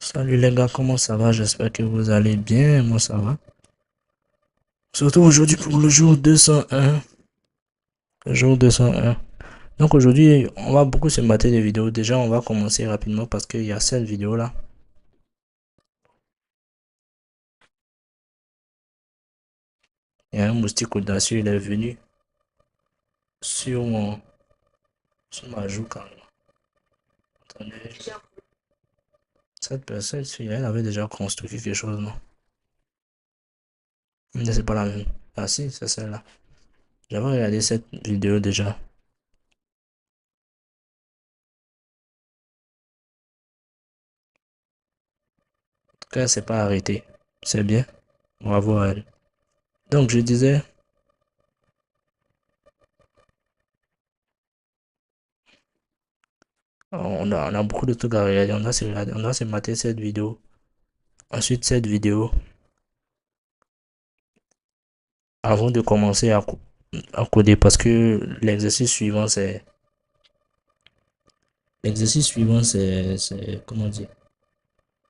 Salut les gars, comment ça va? J'espère que vous allez bien. Moi, ça va. Surtout aujourd'hui pour le jour 201. Le jour 201. Donc aujourd'hui, on va beaucoup se mater des vidéos. Déjà, on va commencer rapidement parce qu'il y a cette vidéo là. Il y a un moustique audacieux, il est venu sur sur ma joue carrément. Attendez. Cette personne, elle avait déjà construit quelque chose, non? Mais c'est pas la même. Ah si, c'est celle-là. J'avais regardé cette vidéo déjà. En tout cas, c'est pas arrêté. C'est bien. Bravo à elle. Donc, je disais, on a beaucoup de trucs à regarder. On doit se mater cette vidéo. Ensuite, cette vidéo, avant de commencer à coder, parce que comment dire,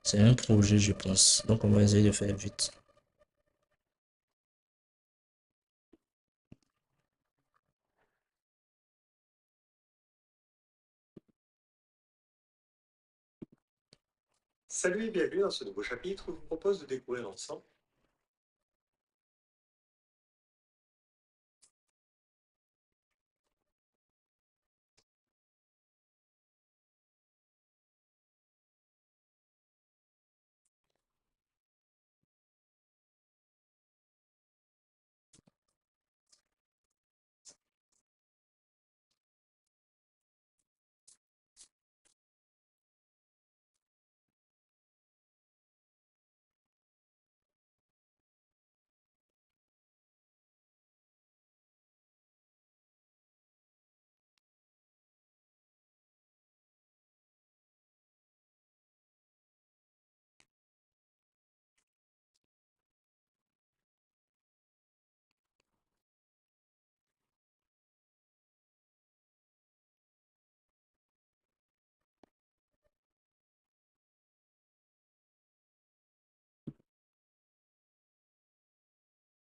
c'est un projet, je pense. Donc, on va essayer de faire vite. Salut et bienvenue dans ce nouveau chapitre où je vous propose de découvrir ensemble.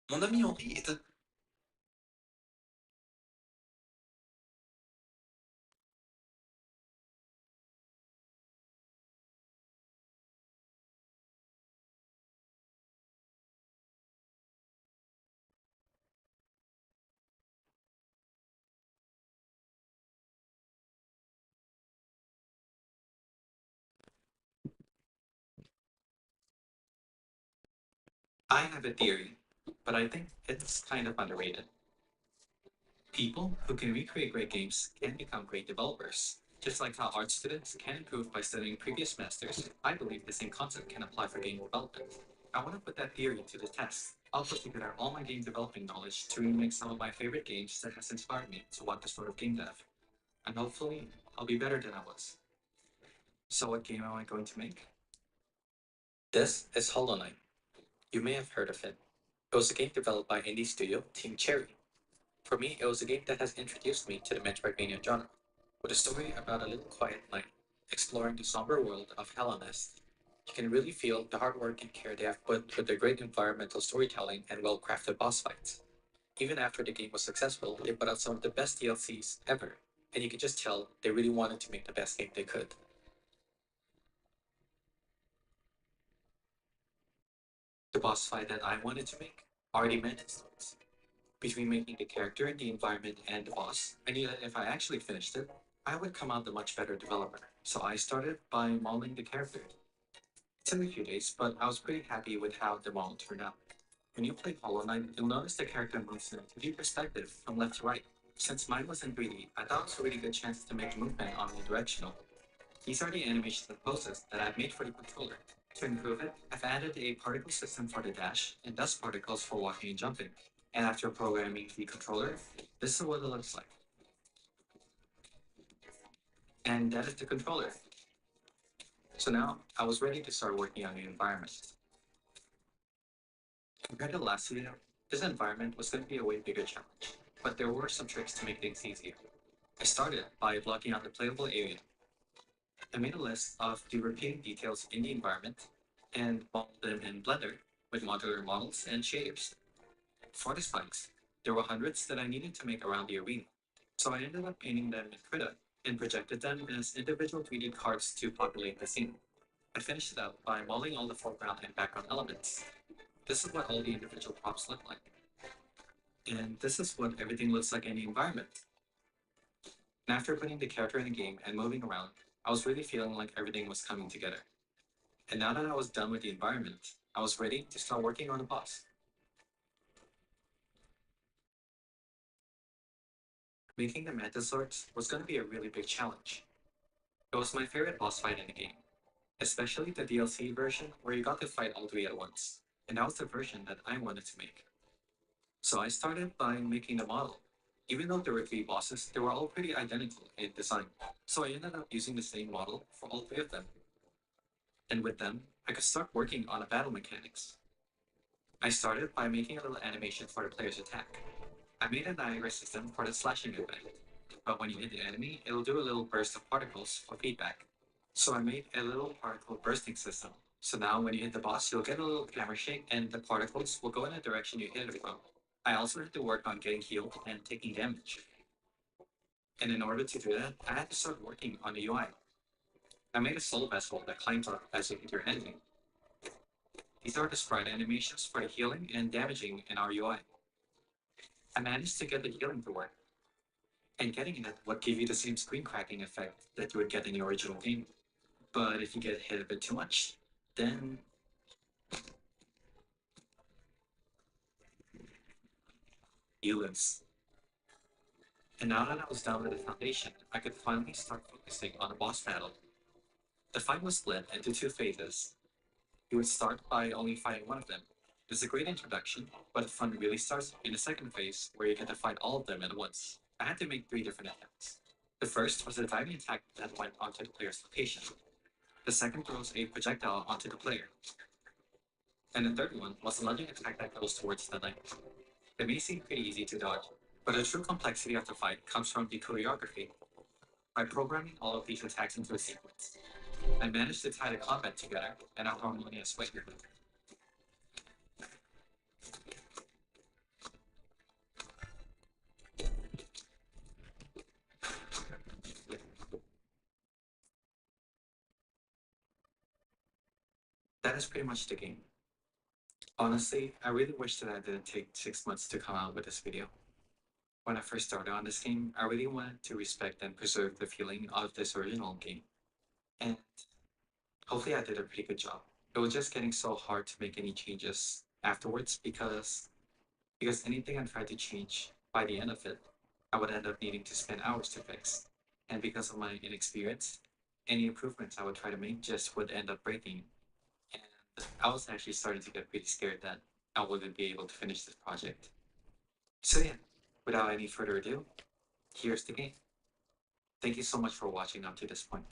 Mon ami Henri est un... I have a theory, but I think it's kind of underrated. People who can recreate great games can become great developers. Just like how art students can improve by studying previous masters, I believe the same concept can apply for game development. I want to put that theory to the test. I'll put together all my game developing knowledge to remake some of my favorite games that has inspired me to want this sort of game dev. And hopefully, I'll be better than I was. So what game am I going to make? This is Hollow Knight. You may have heard of it. It was a game developed by indie studio Team Cherry. For me, it was a game that has introduced me to the Metroidvania genre, with a story about a little quiet knight exploring the somber world of Hellenist. You can really feel the hard work and care they have put with their great environmental storytelling and well-crafted boss fights. Even after the game was successful, they put out some of the best DLCs ever, and you could just tell they really wanted to make the best game they could. The boss fight that I wanted to make already met its limits. Between making the character and the environment and the boss, I knew that if I actually finished it, I would come out a much better developer. So I started by modeling the character. It took a few days, but I was pretty happy with how the model turned out. When you play Hollow Knight, you'll notice the character moves in a 3D perspective from left to right. Since mine was in 3D, I thought it was a really good chance to make movement omnidirectional. These are the animations and poses that I've made for the controller. To improve it, I've added a particle system for the dash and dust particles for walking and jumping. And after programming the controller, this is what it looks like. And that is the controller. So now I was ready to start working on the environment. Compared to last video, this environment was going to be a way bigger challenge, but there were some tricks to make things easier. I started by blocking out the playable area. I made a list of the repeating details in the environment and modeled them in Blender with modular models and shaders. For the spikes, there were hundreds that I needed to make around the arena, so I ended up painting them in Krita and projected them as individual 3D cards to populate the scene. I finished it up by modeling all the foreground and background elements. This is what all the individual props look like. And this is what everything looks like in the environment. And after putting the character in the game and moving around, I was really feeling like everything was coming together. And now that I was done with the environment, I was ready to start working on the boss. Making the Mantis swords was going to be a really big challenge. It was my favorite boss fight in the game, especially the DLC version where you got to fight all three at once, and that was the version that I wanted to make. So I started by making the model. Even though there were three bosses, they were all pretty identical in design, so I ended up using the same model for all three of them. And with them, I could start working on the battle mechanics. I started by making a little animation for the player's attack. I made a Niagara system for the slashing effect, but when you hit the enemy, it'll do a little burst of particles for feedback. So I made a little particle bursting system. So now when you hit the boss, you'll get a little camera shake and the particles will go in the direction you hit it from. I also had to work on getting healed and taking damage. And in order to do that, I had to start working on the UI. I made a soul vessel that climbs up as you hit your enemy. These are the sprite animations for the healing and damaging in our UI. I managed to get the healing to work, and getting it would give you the same screen cracking effect that you would get in the original game. But if you get hit a bit too much, then you lose. And now that I was done with the foundation, I could finally start focusing on the boss battle. The fight was split into two phases. You would start by only fighting one of them. It's a great introduction, but the fun really starts in the second phase, where you get to fight all of them at once. I had to make three different attacks. The first was a diving attack that went onto the player's location. The second throws a projectile onto the player. And the third one was a lunging attack that goes towards the knight. They may seem pretty easy to dodge, but the true complexity of the fight comes from the choreography. By programming all of these attacks into a sequence, I managed to tie the combat together in a harmonious way. That is pretty much the game. Honestly, I really wish that I didn't take 6 months to come out with this video. When I first started on this game, I really wanted to respect and preserve the feeling of this original game. And hopefully I did a pretty good job. It was just getting so hard to make any changes afterwards because anything I tried to change by the end of it, I would end up needing to spend hours to fix. And because of my inexperience, any improvements I would try to make just would end up breaking. And I was actually starting to get pretty scared that I wouldn't be able to finish this project. So yeah, without any further ado, here's the game. Thank you so much for watching up to this point.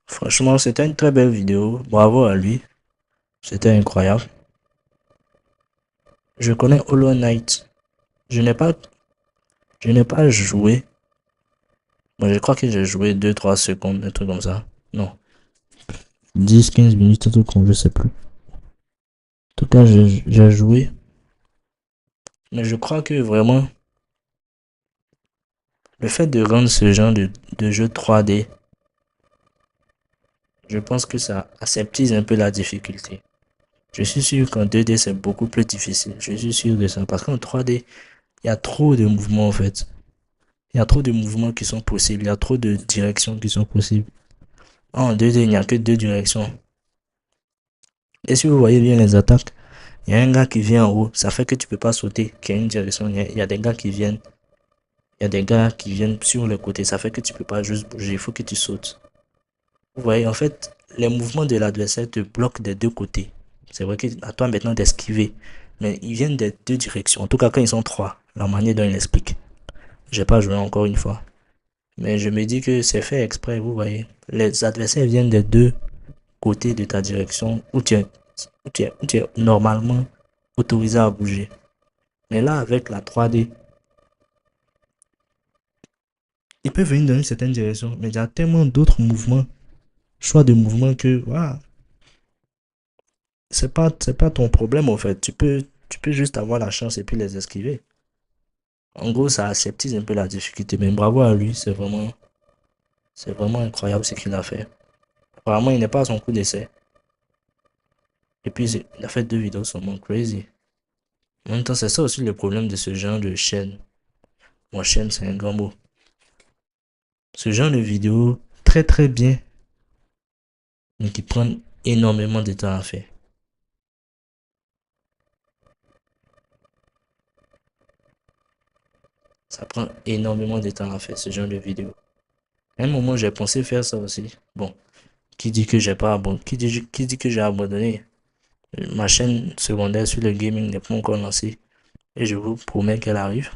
Franchement, c'était une très belle vidéo. Bravo à lui. C'était incroyable. Je connais Hollow Knight. Je n'ai pas, je n'ai pas joué. Moi, je crois que j'ai joué 2 3 secondes, un truc comme ça. Non. 10 15 minutes, un truc comme je sais plus. En tout cas, j'ai joué. Mais je crois que vraiment, le fait de rendre ce genre de jeu 3D, je pense que ça aseptise un peu la difficulté. Je suis sûr qu'en 2D, c'est beaucoup plus difficile. Je suis sûr de ça. Parce qu'en 3D, il y a trop de mouvements en fait. Il y a trop de mouvements qui sont possibles. Il y a trop de directions qui sont possibles. En 2D, il n'y a que 2 directions. Et si vous voyez bien les attaques, il y a un gars qui vient en haut. Ça fait que tu peux pas sauter, qu'il y a une direction. Il y a des gars qui viennent. Il y a des gars qui viennent sur le côté. Ça fait que tu peux pas juste bouger. Il faut que tu sautes. Vous voyez, en fait, les mouvements de l'adversaire te bloquent des 2 côtés. C'est vrai que à toi maintenant d'esquiver. Mais ils viennent des 2 directions. En tout cas, quand ils sont 3. La manière dont il explique. J'ai pas joué encore une fois. Mais je me dis que c'est fait exprès, vous voyez. Les adversaires viennent des 2 côtés de ta direction où tu es normalement autorisé à bouger. Mais là, avec la 3D, ils peuvent venir dans une certaine direction. Mais il y a tellement d'autres mouvements, choix de mouvements que, voilà, c'est pas ton problème en fait. Tu peux juste avoir la chance et puis les esquiver. En gros, ça aseptise un peu la difficulté. Mais bravo à lui, c'est vraiment incroyable ce qu'il a fait. Apparemment, il n'est pas à son coup d'essai. Et puis, il a fait 2 vidéos seulement crazy. En même temps, c'est ça aussi le problème de ce genre de chaîne. Moi, chaîne, c'est un grand mot. Ce genre de vidéos très très bien, mais qui prennent énormément de temps à faire. Ça prend énormément de temps à faire ce genre de vidéos. À un moment, j'ai pensé faire ça aussi. Bon, qui dit que j'ai pas abandonné, qui dit que j'ai abandonné. Ma chaîne secondaire sur le gaming n'est pas encore lancée. Et je vous promets qu'elle arrive.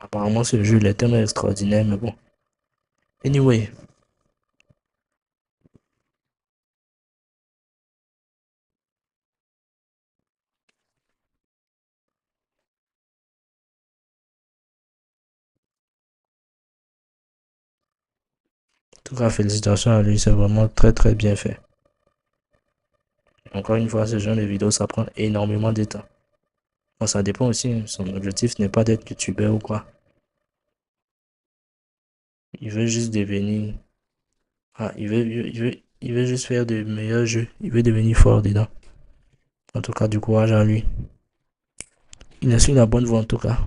Apparemment, ce jeu il est tellement extraordinaire, mais bon. Anyway, en tout cas, félicitations à lui, c'est vraiment très très bien fait. Encore une fois, ce genre de vidéo, ça prend énormément de temps. Bon, ça dépend aussi, hein. Son objectif n'est pas d'être youtubeur ou quoi. Il veut juste devenir. Ah, il veut juste faire de meilleurs jeux. Il veut devenir fort dedans. En tout cas, du courage à lui. Il est sur la bonne voie en tout cas.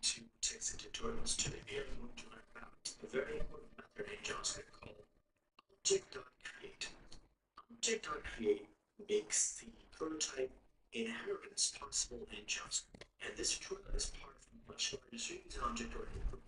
To take the tutorials today, we are going to learn about a very important method in JavaScript called object.create. Object.create makes the prototype inheritance possible in JavaScript. And this tutorial is part of a much larger series on object-oriented.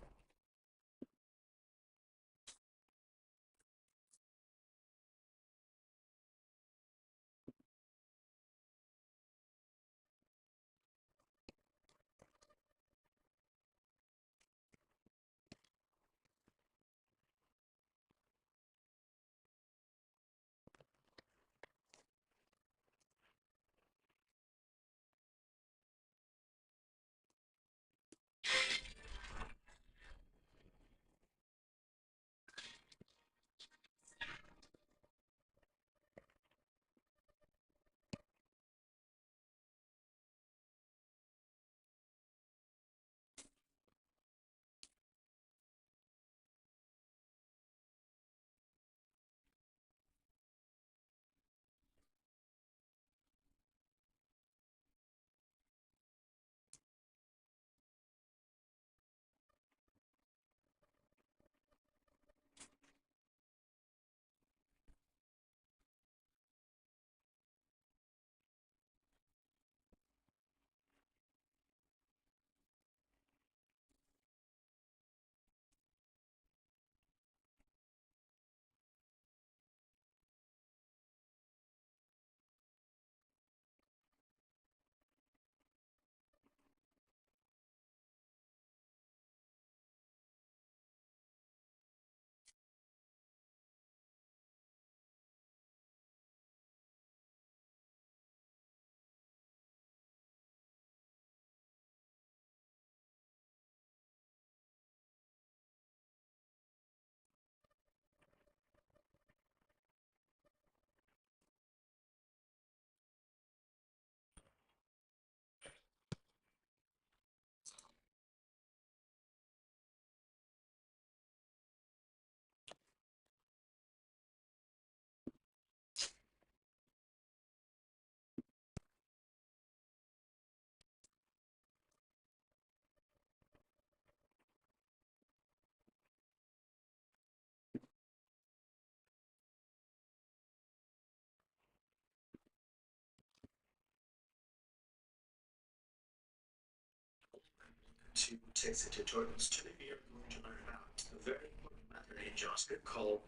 to Text Tutorials. Today we are going to learn about a very important method in JavaScript called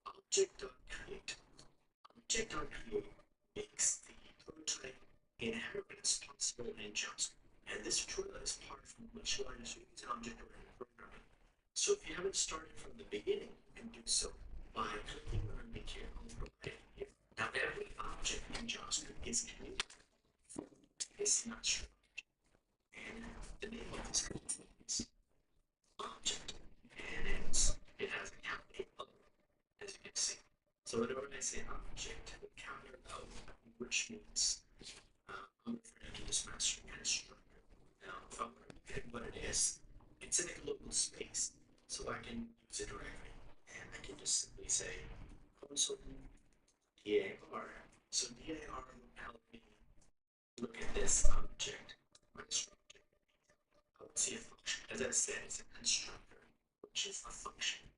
object.create. Object.create makes the prototype inherently responsible in JavaScript. And this tutorial is part of a much larger series in object-oriented programming. So if you haven't started from the beginning, you can do so by clicking on the link here on the provided here. Now every object in JavaScript is created from this master object. And the name of this object is object. And it has a capital O, as you can see. So whenever I say object with capital O, which means I'm referring to this master constructor. Now, if I want to look at what it is, it's in a global space, so I can use it directly. And I can just simply say console dir. So dir will help me look at this object, master object. I would see a function. As I said, it's a constructor, which is a function.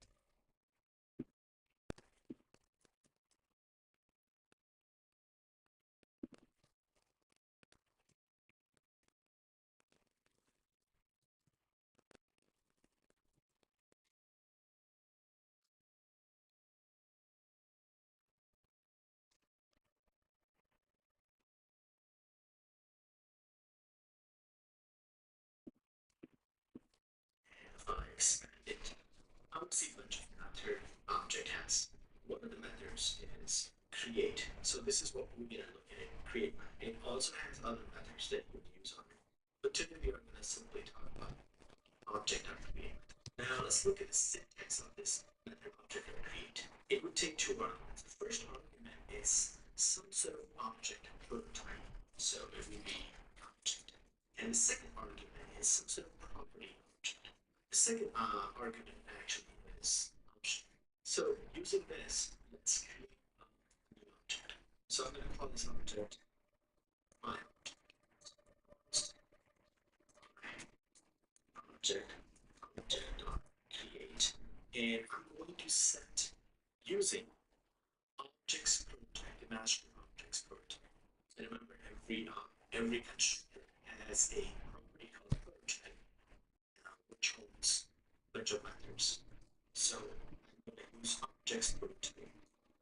If I expand it, I would see a bunch of method object has. One of the methods is create. So this is what we're going to look at it, create method. It also has other methods that you would use on it. But today we are going to simply talk about object.create. Now let's look at the syntax of this method object.create. It would take two arguments. The first argument is some sort of object prototype. So it would be object. And the second argument is some sort of property object. The second argument actually is option. So using this, let's create a new object. So I'm going to call this object my object.create, and I'm going to set using objects prototype, the master objects prototype. And remember, every constructor has a property called prototype, which holds a bunch of methods. So I'm going to use objects prototype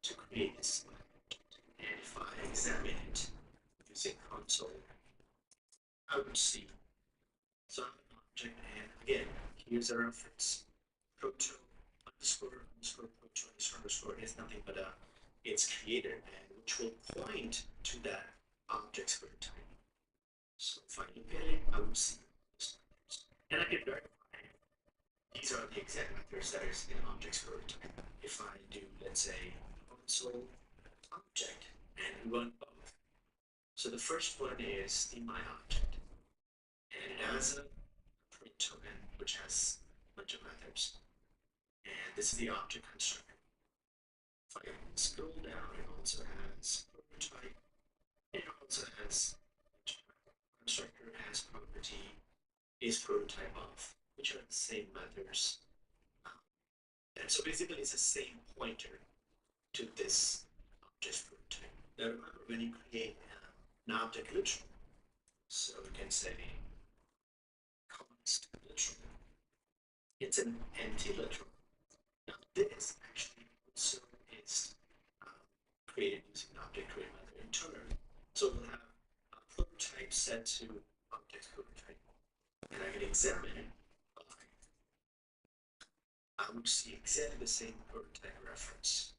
to create this object. And if I examine it using console, I would see. So I have an object, and again, here's a reference. Proto underscore proto underscore is nothing but its creator, and which will point to that object's prototype. So if I look at it, I will see this methods. And I can verify these are the exact methods that is in object's prototype. If I do, let's say, console object and run both. So the first one is the my object, and it has a print token which has a bunch of methods. And this is the object constructor. If I scroll down, it also has prototype. It also has constructor has property is prototype of, which are the same methods. And so basically, it's the same pointer to this object prototype. Now remember, when you create an object literal, so you can say const literal. It's an empty literal. Now this actually also is created using the object create method in turn. So we'll have a prototype set to object prototype, and I can examine it by I would see exactly the same prototype reference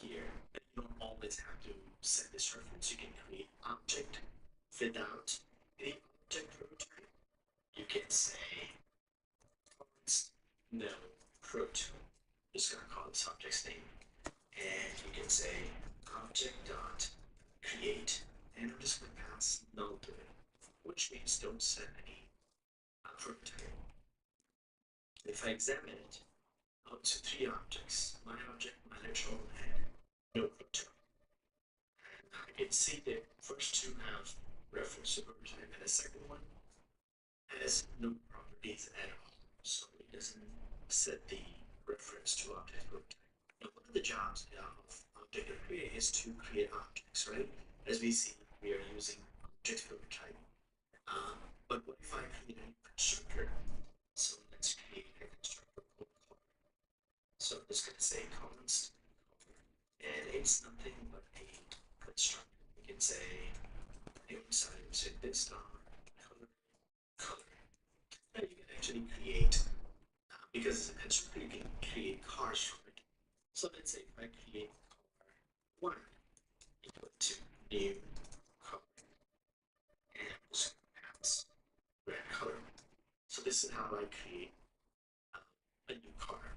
here. And you don't always have to set this reference. You can create object without the object prototype. You can say const no proto. Just gonna call this object's name, and you can say object dot create, and I'm just gonna pass null to it, which means don't set any prototype. If I examine it, out to three objects: my object, my literal, and no proto. And I can see the first two have reference to prototype, and the second one has no properties at all, so it doesn't set the reference to object prototype. Now, one of the jobs of object create is to create objects, right? As we see, we are using object prototype. But what if I create a new constructor can say, say this color, color. Now you can actually create, because it's a constructor, you can create cars from it. So let's say if I create car 1 equal to new car, and I'm just going to pass red color. So this is how I create a new car.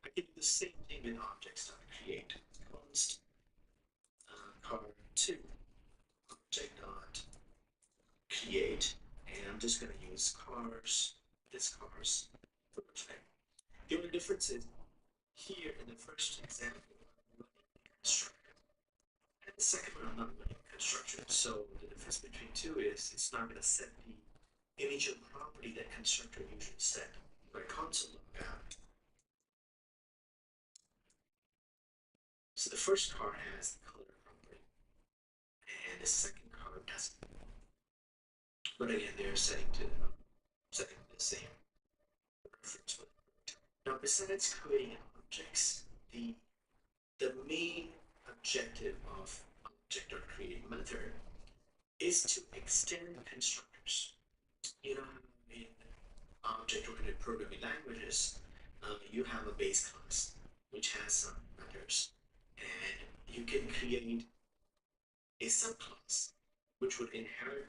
I can do the same thing with objects.create. Const car2 object dot create, and I'm just going to use cars, this cars prototype. The only difference is here in the first example, I'm running the constructor, and the second one I'm not running the constructor. So the difference between two is it's not going to set the initial property that constructor usually set. By console log out. So the first car has the color property, and the second car doesn't. But again, they're setting the same reference for it. Now, besides creating objects, the main objective of object.create method is to extend constructors. You know, in object-oriented programming languages, you have a base class which has some methods, and you can create a subclass which would inherit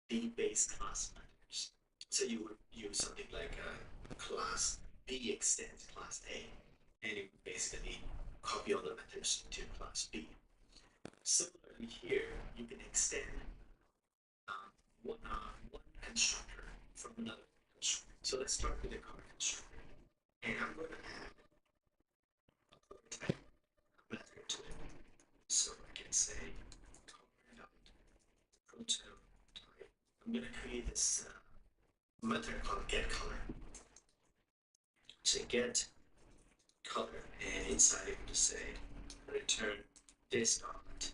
the base class methods. So you would use something like a class B extends class A, and you basically copy all the methods into class B. Similarly here, you can extend one constructor from another constructor. So let's start with the car constructor, and I'm going to add a prototype method to it. So I can say car.prototype. I'm going to create this method called getColor. So get color, and inside I'm going to say return this dot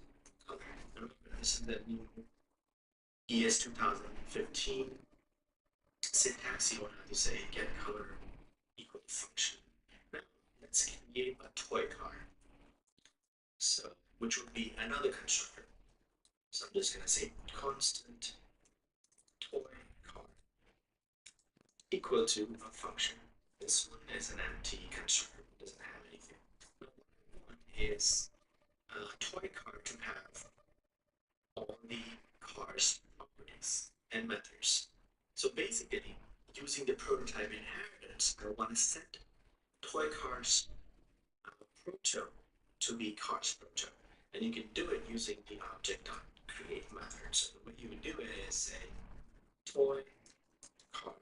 color. Remember, this is the new ES 2015 syntax. You don't have to say get color equal function. Now let's create a toy car. So which would be another constructor. So I'm just going to say constant toy car equal to a function. This one is an empty constructor, it doesn't have anything. What I want is a toy car to have all the car's properties and methods. So basically, using the prototype inheritance, I want to set toy cars proto to be cars proto. And you can do it using the object.create method. So the way you would do it is say toy car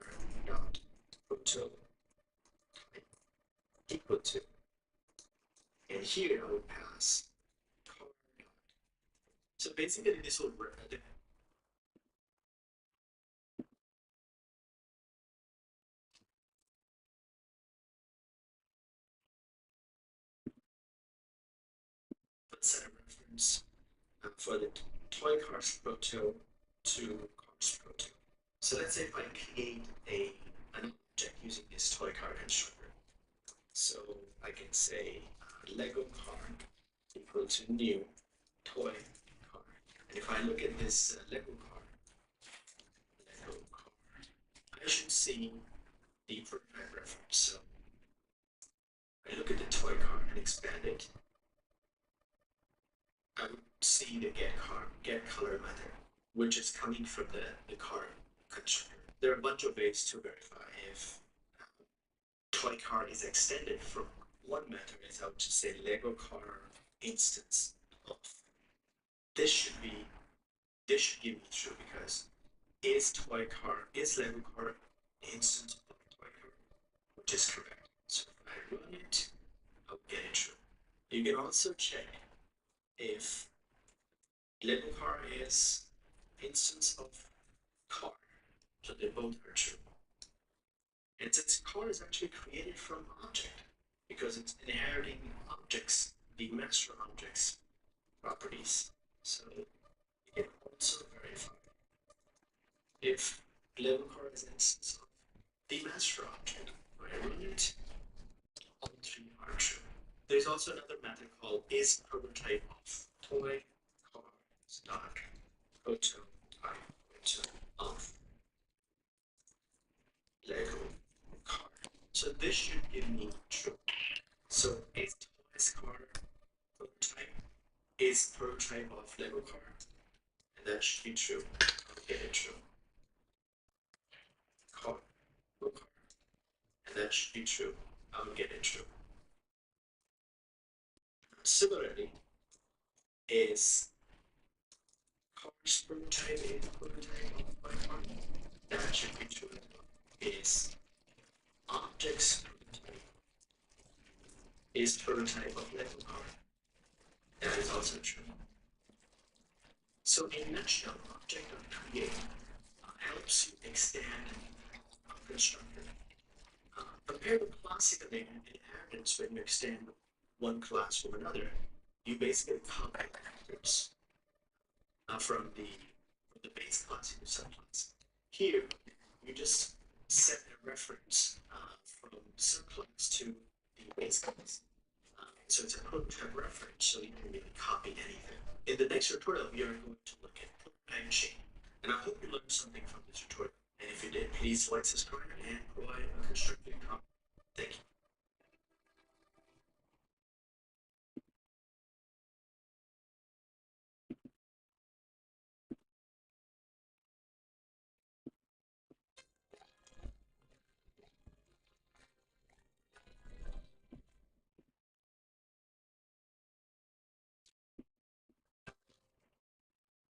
dot proto equal to, and here I would pass car dot. So basically this will set a reference for the toy cars proto to cars proto. So let's say if I create an object using this toy car constructor. So I can say Lego car equal to new toy car. And if I look at this Lego car, I should see the prototype reference. So I look at the toy car and expand it. I would see the get color method, which is coming from the car constructor. There are a bunch of ways to verify if toy car is extended from one method. Is I would just say Lego car instance of. This should give me true, because is Lego car instance of toy car, which is correct. So if I run it, I'll get it true. You can also check if Lego car is instance of car, so they both are true. And since car is actually created from object, because it's inheriting objects, the master objects properties, so you can also verify if Lego car is instance of the master object. When I run it, all three are true. There's also another method called is prototype of toy car dot photo type photo of Lego car. So this should give me true. So is twice car prototype is prototype of Lego car, and that should be true. I'll get it true. Car, Lego car, and that should be true. I'll get it true. Similarly, is cars prototype of my car, that should be true as well. Is objects prototype of Lego car, that is also true. So in a nutshell, object.create helps you extend a constructor. Compared to classical inheritance, when you extend one class from another, you basically copy characters from the base class into subclass. Here, you just set a reference from subclass to the base class. So it's a prototype reference, so you can really copy anything. In the next tutorial, we are going to look at prototype chain. And I hope you learned something from this tutorial. And if you did, please like, subscribe, and provide a constructive comment. Thank you.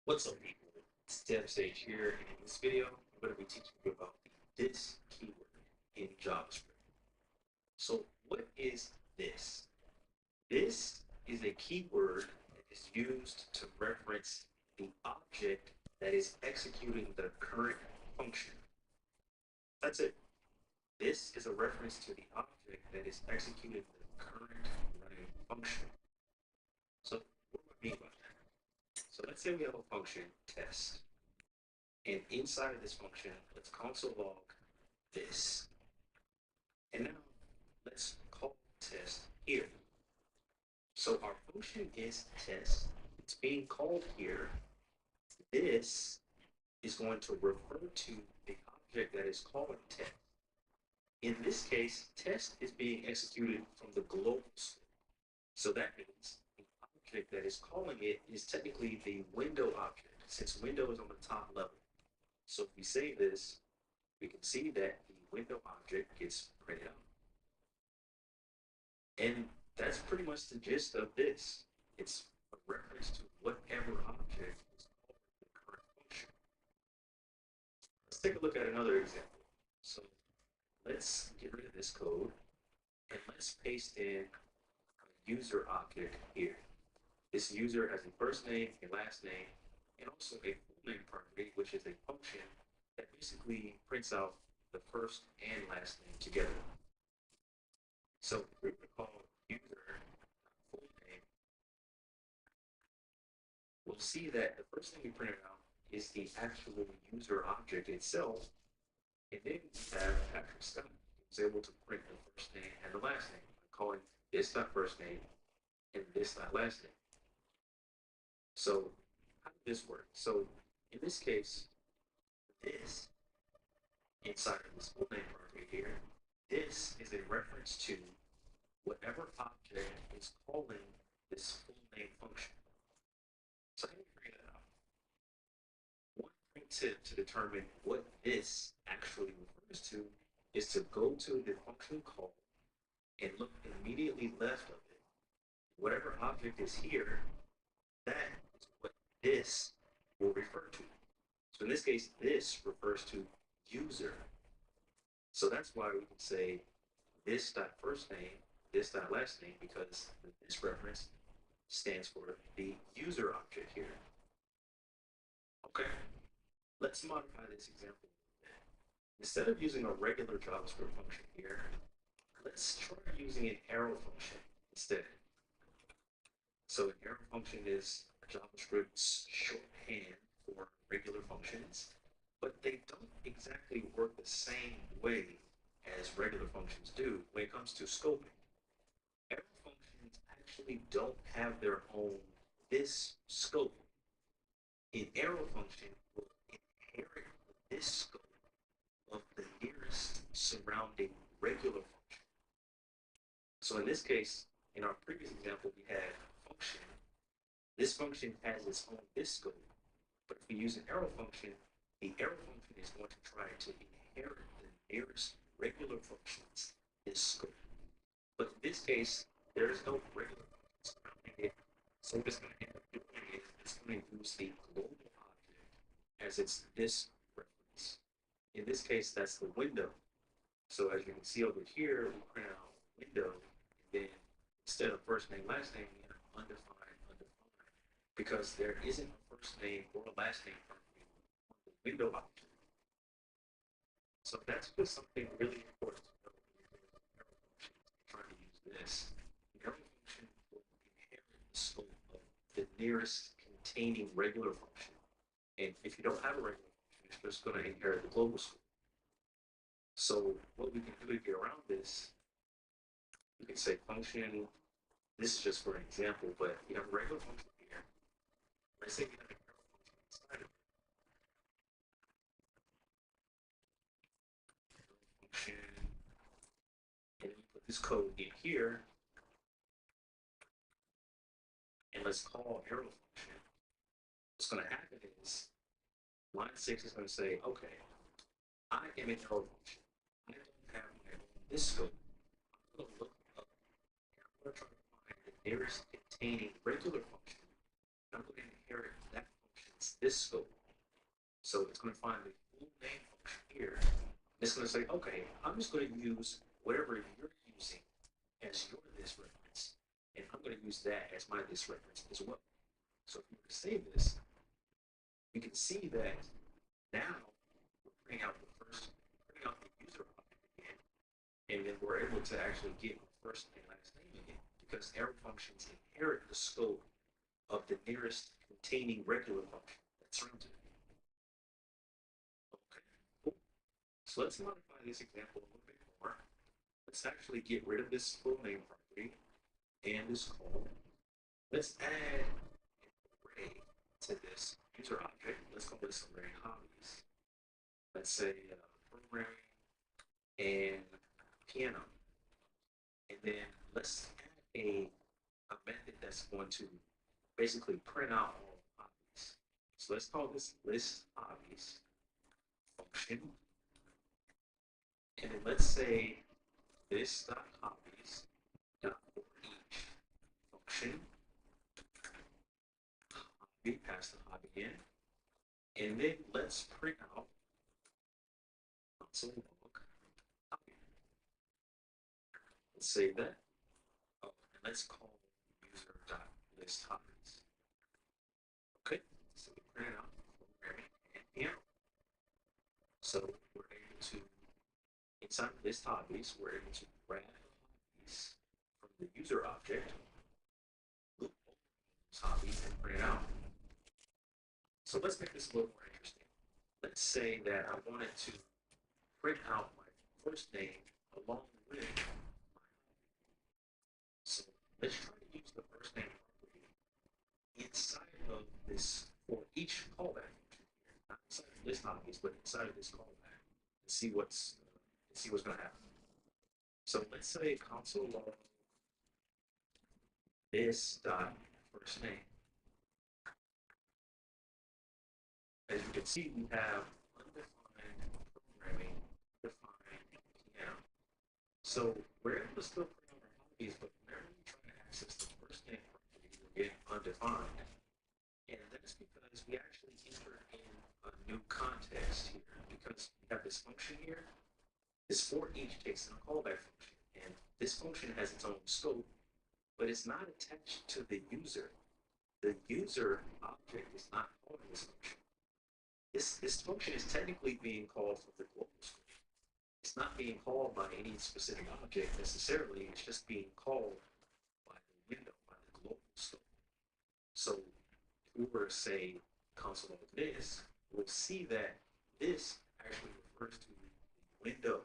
What's up, people? It's DevStage here, and in this video, I'm going to be teaching you about this keyword in JavaScript. So, what is this? This is a keyword that is used to reference the object that is executing the current function. That's it. This is a reference to the object that is executing the current running function. So, what do I mean by that? So, let's say we have a function test. And inside of this function, let's console log this. And now let's call test here. So our function is test. It's being called here. This is going to refer to the object that is calling test. In this case, test is being executed from the global scope. So that means the object that is calling it is technically the window object, since window is on the top level. So if we save this, we can see that the window object gets printed out. And that's pretty much the gist of this. It's a reference to whatever object is called the current function. Let's take a look at another example. So let's get rid of this code and let's paste in a user object here. This user has a first name, a last name, and also a full name property, which is a function that basically prints out the first and last name together. So we're going to call user full name. We'll see that the first thing we printed out is the actual user object itself, and then we have actual stuff. It's able to print the first name and the last name by calling this dot first name and this dot last name. So how does this work? So in this case, this inside of this full name property here, this is a reference to whatever object is calling this full name function. So how do you figure that out? One quick tip to determine what this actually refers to is to go to the function call and look immediately left of it. Whatever object is here, that is what this will refer to. So in this case, this refers to user. So that's why we can say this dot first name, this dot last name, because this reference stands for the user object here. Okay, let's modify this example. Instead of using a regular JavaScript function here, let's try using an arrow function instead. So an arrow function is JavaScript's shorthand for regular functions, but they don't exactly work the same way as regular functions do when it comes to scoping. Arrow functions actually don't have their own this scope. An arrow function will inherit this scope of the nearest surrounding regular function. So in this case, in our previous example, we had a function. This function has its own this scope, but if we use an arrow function, the arrow function is going to try to inherit the nearest regular function's this scope. But in this case, there is no regular function surrounding it. So what it's going to end up doing is it's going to use the global object as its this reference. In this case, that's the window. So as you can see over here, we print out window, and then instead of first name, last name, we have undefined, undefined, because there isn't a first name or a last name on the window object. So that's just something really important to know when you're doing an arrow function. Trying to use this. An arrow function will inherit the scope of the nearest containing regular function. And if you don't have a regular function, it's just going to inherit the global scope. So what we can do to get around this, you can say function, this is just for an example, but you have a regular function here. Let's say you have an arrow function inside of it. Function, and then you put this code in here, and let's call arrow function. What's going to happen is line 6 is going to say, okay, I am an arrow function. I don't have my own this scope. I'm going to look up and I'm going to try to find the nearest containing regular function. I'm going to inherit that function's this scope. So it's going to find the full name function here. It's going to say, okay, I'm just going to use whatever you're using as your this reference, and I'm going to use that as my this reference as well. So if you were to save this, you can see that now we're printing out the user object again, and then we're able to actually get first and last name again because arrow functions inherit the scope of the nearest containing regular function that's surrounded it. Okay, cool. So let's modify this example a little bit more. Let's actually get rid of this full name property and this call. Let's add an array to this user object. Let's call this array hobbies. Let's say programming and piano. And then let's add a method that's going to basically print out all hobbies. So let's call this list hobbies function. And then let's say this dot hobbies dot for each function. Hobby, pass the hobby in. And then let's print out console log hobby. Let's save that. Oh, and let's call user dot list hobbies. Okay, so we print out programming and piano. So we're able to, inside list hobbies, we're able to grab hobbies from the user object, loop over those hobbies, and print it out. So let's make this a little more interesting. Let's say that I wanted to print out my first name along with my hobby. So let's try to use the first name property inside of this for each callback function here, not inside of list hobbies, but inside of this callback, and see what's going to happen. So let's say console log this dot first name. As you can see, we have undefined programming, undefined piano. So we're able to still print out our hobbies, but whenever we try to access the first name property, we're getting undefined. And that's because we actually enter in a new context here, because we have this function here. This for each takes in a callback function, and this function has its own scope, but it's not attached to the user. The user object is not called this function. This function is technically being called from the global scope. It's not being called by any specific object necessarily. It's just being called by the window, by the global scope. So if we were to say console log this, we'll see that this actually refers to the window.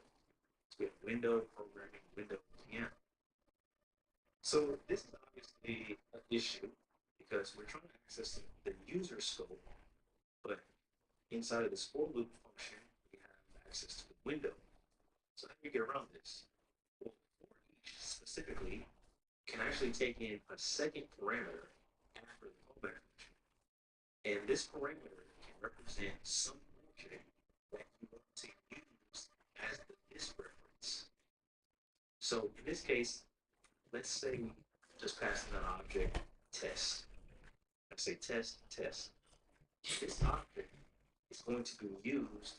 So we have window programming, window piano. So this is obviously an issue because we're trying to access the user scope, But inside of this for loop function, we have access to the window. So how do we get around this? Well, for each specifically can actually take in a second parameter after the callback function. And this parameter can represent some object that you want to use as the this reference. So in this case, let's say just passing an object test. I say test, test. This object is going to be used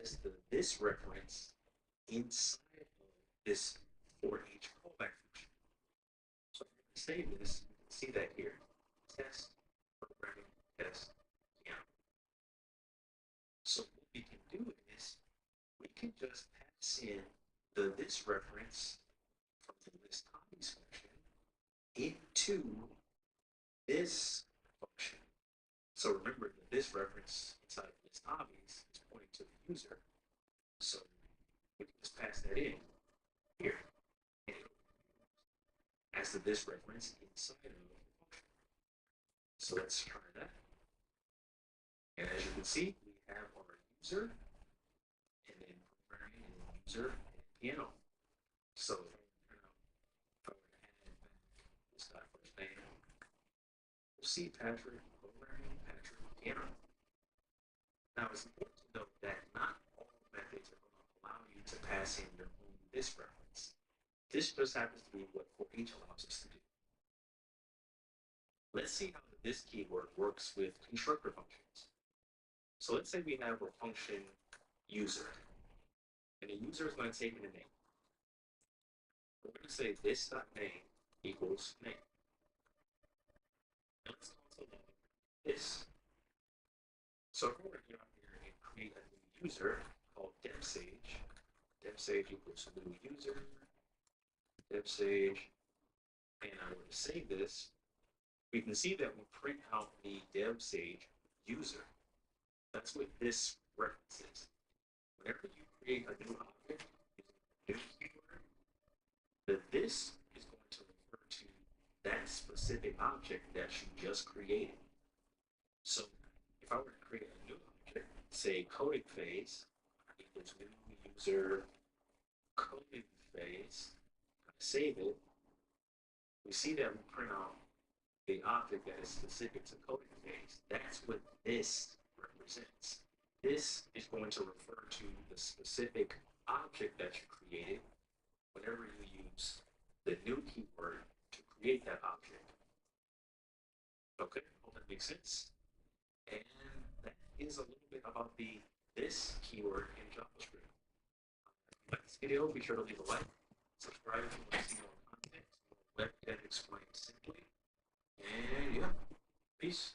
as the this reference inside of this for each callback function. So if we save this, you can see that here. Test, programming, test, yeah. So what we can do is we can just pass in the this reference from the list hobbies function into this function. So remember that this reference inside of list hobbies is pointing to the user. So we can just pass that in here as to this reference inside of the function. So let's try that. And as you can see, we have our user and then programming and user and piano. So if I were to add back this guy first name, we'll see Patrick, programming, Patrick, piano. Now it's important to note that not all methods are going to allow you to pass in your own this reference. This just happens to be what for each allows us to do. Let's see how this keyword works with constructor functions. So let's say we have a function user, and the user is going to take in a name. We're going to say this.name equals name. And let's also know this. So if we're going to get out here and create a new user called DevSage, DevSage equals new user, DevSage, and I were to save this, we can see that we print out the DevSage user. That's what this reference is. Whenever you create a new object using a new keyword, the this is going to refer to that specific object that you just created. So if I were to create a new object, say coding phase equals new user coding phase, save it, we see that we print out the object that is specific to coding phase. That's what this represents. This is going to refer to the specific object that you created whenever you use the new keyword to create that object. Okay, hope that makes sense. And that is a little bit about the this keyword in JavaScript. If you like this video, be sure to leave a like, subscribe if you want to see more content, web dev explained simply. And yeah, peace.